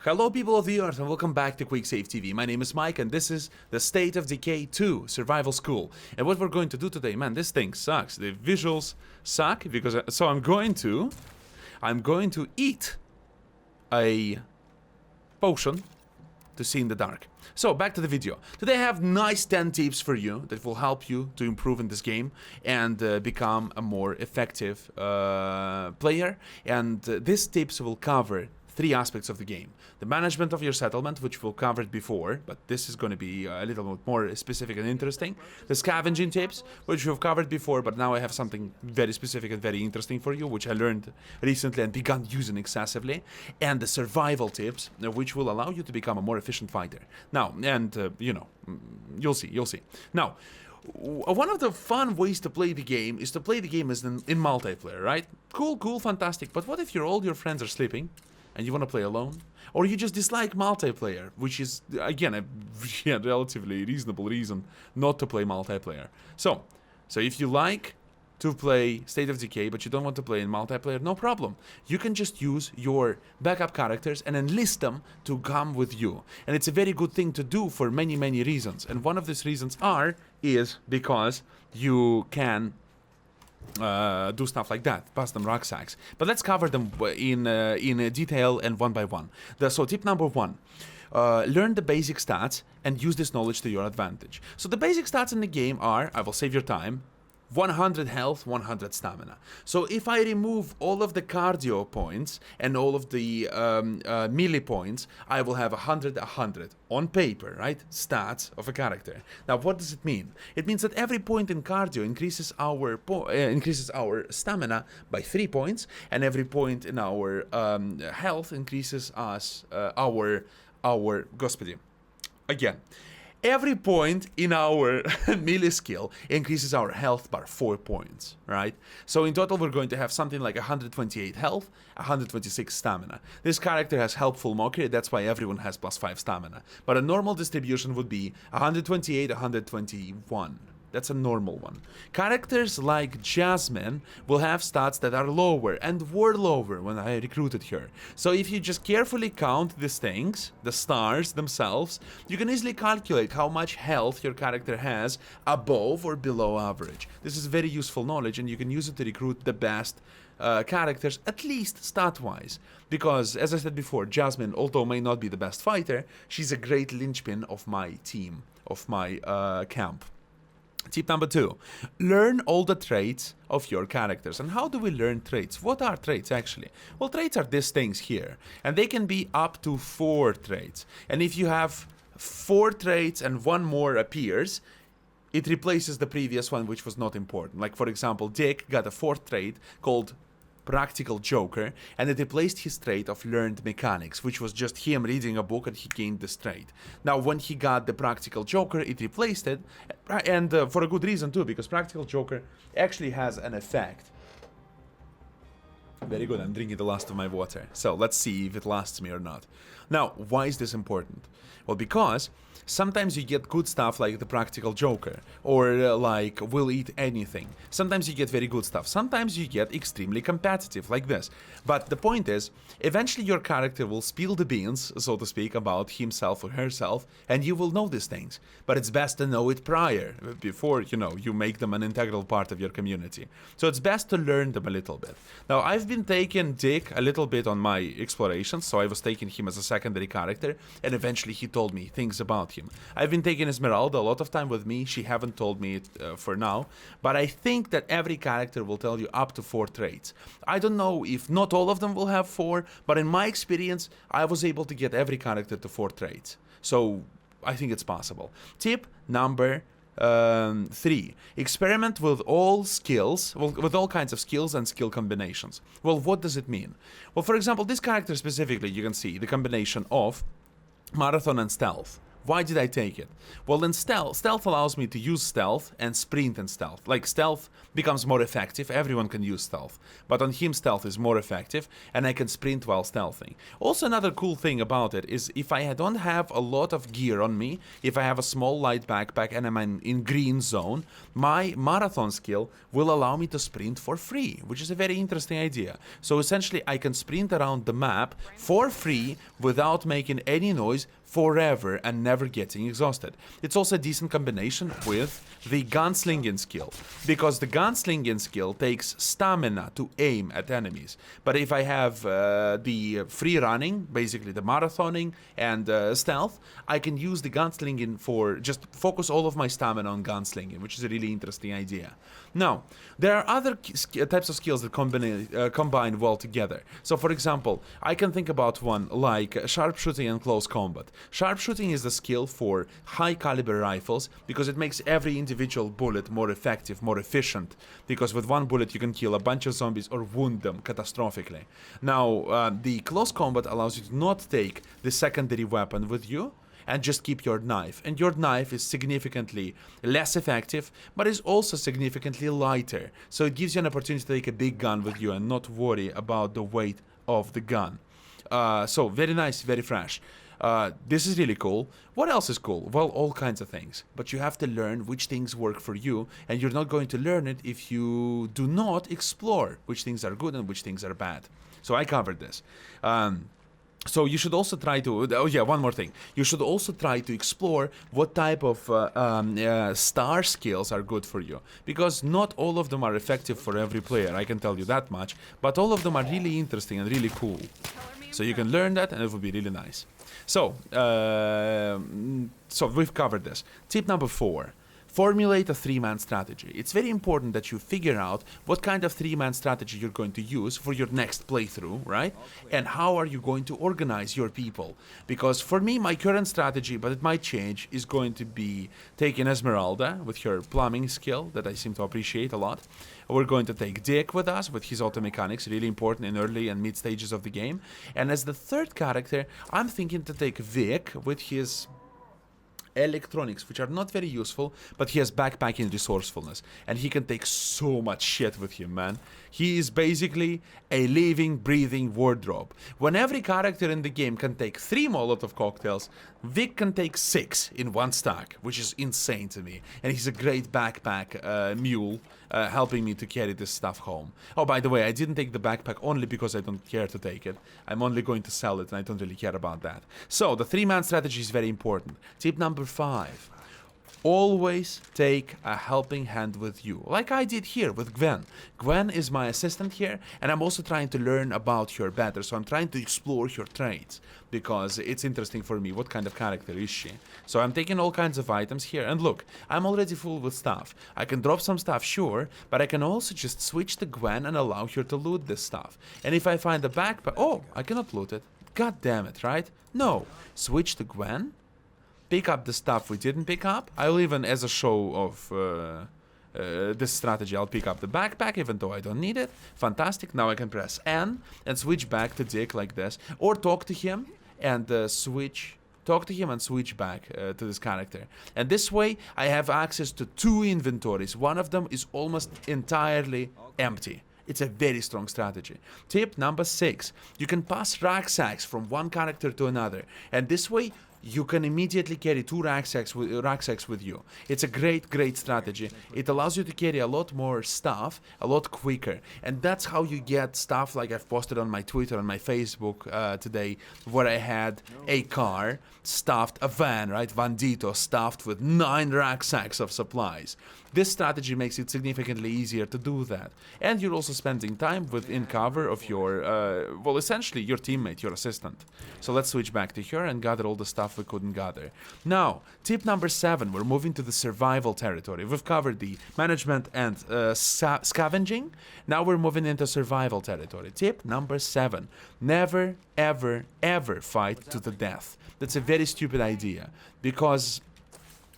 Hello people of the earth and welcome back to QuickSaveTV. My name is Mike and this is the State of Decay 2 Survival School. And what we're going to do today, man, this thing sucks. The visuals suck because so I'm going to eat a potion to see in the dark. So back to the video. Today I have nice 10 tips for you that will help you to improve in this game and become a more effective player. And these tips will cover three aspects of the game. The management of your settlement, which we've covered before, but this is going to be a little bit more specific and interesting. The scavenging tips, which we've covered before, but now I have something very specific and very interesting for you, which I learned recently and begun using excessively. And the survival tips, which will allow you to become a more efficient fighter. Now, and you know, you'll see. Now, one of the fun ways to play the game is to play the game as in multiplayer, right? Cool, fantastic. But what if all your friends are sleeping and you want to play alone? Or you just dislike multiplayer, which is, again, a relatively reasonable reason not to play multiplayer. So if you like to play State of Decay, but you don't want to play in multiplayer, no problem. You can just use your backup characters and enlist them to come with you. And it's a very good thing to do for many reasons. And one of these reasons is because you can do stuff like that, pass them rucksacks. But let's cover them in detail and one by one. So tip number one, learn the basic stats and use this knowledge to your advantage. So the basic stats in the game are, I will save your time, 100 health, 100 stamina. So if I remove all of the cardio points and all of the melee points, I will have 100 on paper, right? Stats of a character. Now, what does it mean? It means that every point in cardio increases our stamina by 3 points, and every point in our health increases us our господи. Again. Every point in our melee skill increases our health by 4 points, right? So in total we're going to have something like 128 health, 126 stamina. This character has helpful mockery, that's why everyone has +5 stamina. But a normal distribution would be 128, 121. That's a normal one. Characters like Jasmine will have stats that are lower and were lower when I recruited her. So if you just carefully count these things, the stars themselves, you can easily calculate how much health your character has above or below average. This is very useful knowledge and you can use it to recruit the best characters, at least stat-wise. Because, as I said before, Jasmine, although may not be the best fighter, she's a great linchpin of my team, of my camp. Tip number 2, learn all the traits of your characters. And how do we learn traits? What are traits actually? Well, traits are these things here, and they can be up to 4 traits. And if you have 4 traits and one more appears, it replaces the previous one, which was not important. Like, for example, Dick got a 4th trait called Practical Joker, and it replaced his trait of Learned Mechanics, which was just him reading a book and he gained this trait. Now, when he got the Practical Joker, it replaced it, and for a good reason too, because Practical Joker actually has an effect. Very good, I'm drinking the last of my water, so let's see if it lasts me or not. Now, why is this important? Well, because sometimes you get good stuff like the Practical Joker, or like will eat anything. Sometimes you get very good stuff. Sometimes you get extremely competitive, like this. But the point is, eventually your character will spill the beans, so to speak, about himself or herself, and you will know these things. But it's best to know it prior, before, you know, you make them an integral part of your community. So it's best to learn them a little bit. Now, I've been taking Dick a little bit on my explorations, so I was taking him as a secondary character, and eventually he told me things about him. I've been taking Esmeralda a lot of time with me. She haven't told me it for now, but I think that every character will tell you up to 4 traits. I don't know if not all of them will have 4, but in my experience, I was able to get every character to 4 traits. So I think it's possible. Tip number 3. Experiment with all skills, with all kinds of skills and skill combinations. Well, what does it mean? Well, for example, this character specifically, you can see the combination of Marathon and Stealth. Why did I take it? Well, in stealth allows me to use stealth and sprint in stealth. Like, stealth becomes more effective, everyone can use stealth. But on him, stealth is more effective, and I can sprint while stealthing. Also, another cool thing about it is if I don't have a lot of gear on me, if I have a small light backpack and I'm in green zone, my marathon skill will allow me to sprint for free, which is a very interesting idea. So essentially, I can sprint around the map for free without making any noise forever and never getting exhausted. It's also a decent combination with the gunslinging skill, because the gunslinging skill takes stamina to aim at enemies. But if I have the free running, basically the marathoning and stealth, I can use the gunslinging for just focus all of my stamina on gunslinging, which is a really interesting idea. Now, there are other types of skills that combine well together. So, for example, I can think about one like sharpshooting and close combat. Sharpshooting is the skill for high caliber rifles because it makes every individual bullet more effective, more efficient, because with one bullet you can kill a bunch of zombies or wound them catastrophically. Now, the close combat allows you to not take the secondary weapon with you and just keep your knife. And your knife is significantly less effective, but is also significantly lighter. So it gives you an opportunity to take a big gun with you and not worry about the weight of the gun. So very nice, very fresh. This is really cool. What else is cool? Well, all kinds of things. But you have to learn which things work for you, and you're not going to learn it if you do not explore which things are good and which things are bad. So I covered this. So you should also try to, oh yeah, one more thing. You should also try to explore what type of star skills are good for you. Because not all of them are effective for every player, I can tell you that much. But all of them are really interesting and really cool. So you can learn that and it will be really nice. So we've covered this. Tip number 4. Formulate a 3-man strategy. It's very important that you figure out what kind of 3-man strategy you're going to use for your next playthrough, right? And how are you going to organize your people? Because for me, my current strategy, but it might change, is going to be taking Esmeralda with her plumbing skill that I seem to appreciate a lot. We're going to take Dick with us with his auto mechanics, really important in early and mid stages of the game. And as the third character, I'm thinking to take Vic with his electronics, which are not very useful, but he has backpacking resourcefulness, and he can take so much shit with him, man. He is basically a living, breathing wardrobe. When every character in the game can take 3 Molotov cocktails, Vic can take 6 in one stack, which is insane to me. And he's a great backpack mule, helping me to carry this stuff home. Oh, by the way, I didn't take the backpack only because I don't care to take it. I'm only going to sell it, and I don't really care about that. So, the 3-man strategy is very important. Tip number 5. Always take a helping hand with you, like I did here with Gwen. Gwen is my assistant here, and I'm also trying to learn about her better, so I'm trying to explore her traits, because it's interesting for me, what kind of character is she? So I'm taking all kinds of items here, and look, I'm already full with stuff. I can drop some stuff, sure, but I can also just switch to Gwen and allow her to loot this stuff. And if I find a backpack, oh, I cannot loot it. God damn it, right? No, switch to Gwen. Pick up the stuff we didn't pick up. I'll even, as a show of this strategy, I'll pick up the backpack, even though I don't need it. Fantastic. Now I can press N and switch back to Dick like this. Or talk to him and switch back to this character. And this way, I have access to 2 inventories. One of them is almost entirely empty. It's a very strong strategy. Tip number 6. You can pass rucksacks from one character to another. And this way, you can immediately carry 2 rucksacks with you. It's a great strategy. It allows you to carry a lot more stuff a lot quicker. And that's how you get stuff like I've posted on my Twitter and my Facebook today, where I had a car stuffed, a van, right? Vandito stuffed with 9 rucksacks of supplies. This strategy makes it significantly easier to do that. And you're also spending time within cover of your, well, essentially your teammate, your assistant. So let's switch back to her and gather all the stuff we couldn't gather. Now, tip number 7, we're moving to the survival territory. We've covered the management and scavenging. Now we're moving into survival territory. Tip number 7, never, ever, ever fight to the death. That's a very stupid idea, because,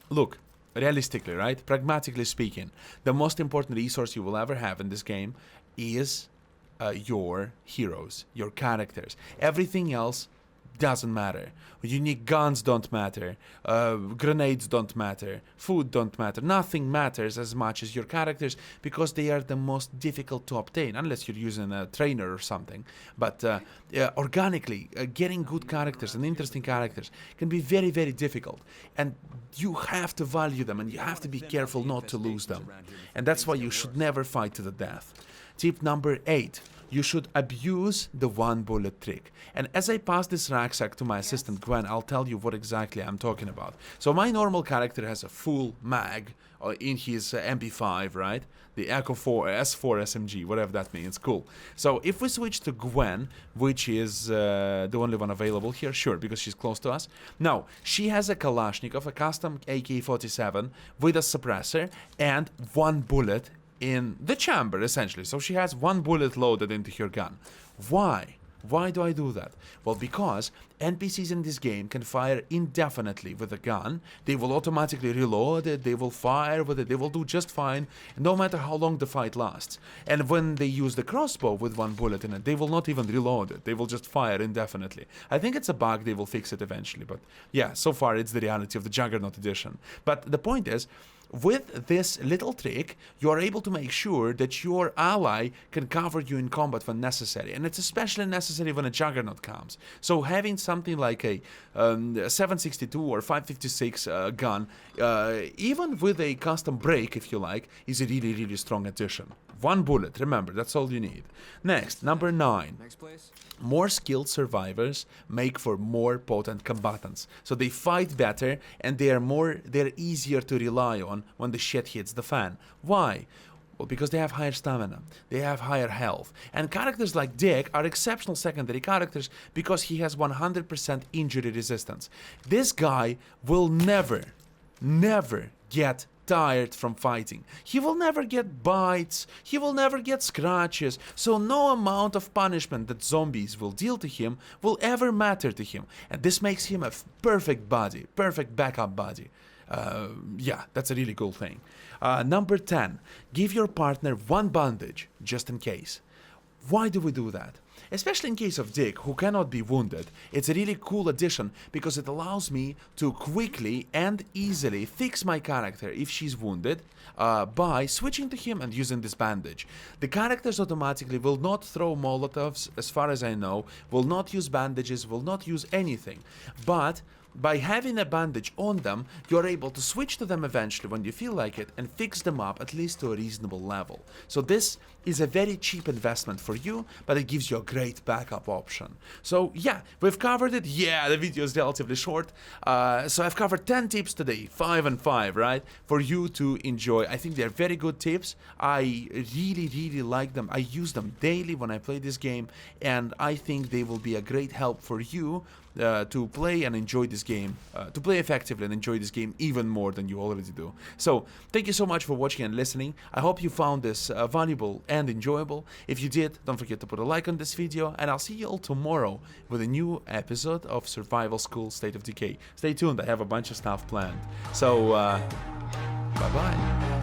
look, realistically, right, pragmatically speaking, the most important resource you will ever have in this game is your heroes, your characters. Everything else doesn't matter. Unique guns don't matter. Grenades don't matter. Food don't matter. Nothing matters as much as your characters because they are the most difficult to obtain, unless you're using a trainer or something. But organically, getting good characters and interesting characters can be very, very difficult. And you have to value them, and you have to be careful not to lose them. And that's why you should never fight to the death. Tip number 8. You should abuse the one bullet trick. And as I pass this rucksack to my assistant Gwen, I'll tell you what exactly I'm talking about. So my normal character has a full mag in his MP5, right? The Echo 4, S4 SMG, whatever that means, cool. So if we switch to Gwen, which is the only one available here, sure, because she's close to us. Now, she has a Kalashnikov, a custom AK-47 with a suppressor and one bullet in the chamber, essentially. So she has one bullet loaded into her gun. Why? Why do I do that? Well, because NPCs in this game can fire indefinitely with a gun. They will automatically reload it, they will fire with it, they will do just fine, no matter how long the fight lasts. And when they use the crossbow with one bullet in it, they will not even reload it, they will just fire indefinitely. I think it's a bug, they will fix it eventually, but yeah, so far it's the reality of the Juggernaut edition. But the point is, with this little trick, you are able to make sure that your ally can cover you in combat when necessary, and it's especially necessary when a Juggernaut comes. So having something like a 762 or 556 gun, even with a custom break, if you like, is a really, really strong addition. One bullet, remember, that's all you need. Next, number 9. Next place. More skilled survivors make for more potent combatants. So they fight better and they're easier to rely on when the shit hits the fan. Why? Well, because they have higher stamina, they have higher health. And characters like Dick are exceptional secondary characters because he has 100% injury resistance. This guy will never get tired from fighting. He will never get bites, he will never get scratches, so no amount of punishment that zombies will deal to him will ever matter to him. And this makes him a perfect body, perfect backup body. Yeah, that's a really cool thing. Number 10, give your partner one bandage, just in case. Why do we do that? Especially in case of Dick, who cannot be wounded. It's a really cool addition because it allows me to quickly and easily fix my character if she's wounded by switching to him and using this bandage. The characters automatically will not throw Molotovs, as far as I know, will not use bandages, will not use anything. But by having a bandage on them, you're able to switch to them eventually when you feel like it and fix them up at least to a reasonable level. So this is a very cheap investment for you, but it gives you a great backup option. So yeah, we've covered it. Yeah, the video is relatively short. So I've covered 10 tips today, 5 and 5, right? For you to enjoy. I think they're very good tips. I really, really like them. I use them daily when I play this game, and I think they will be a great help for you to play and enjoy this game, to play effectively and enjoy this game even more than you already do. So, thank you so much for watching and listening. I hope you found this valuable and enjoyable. If you did, don't forget to put a like on this video, and I'll see you all tomorrow with a new episode of Survival School State of Decay. Stay tuned, I have a bunch of stuff planned. So, bye-bye.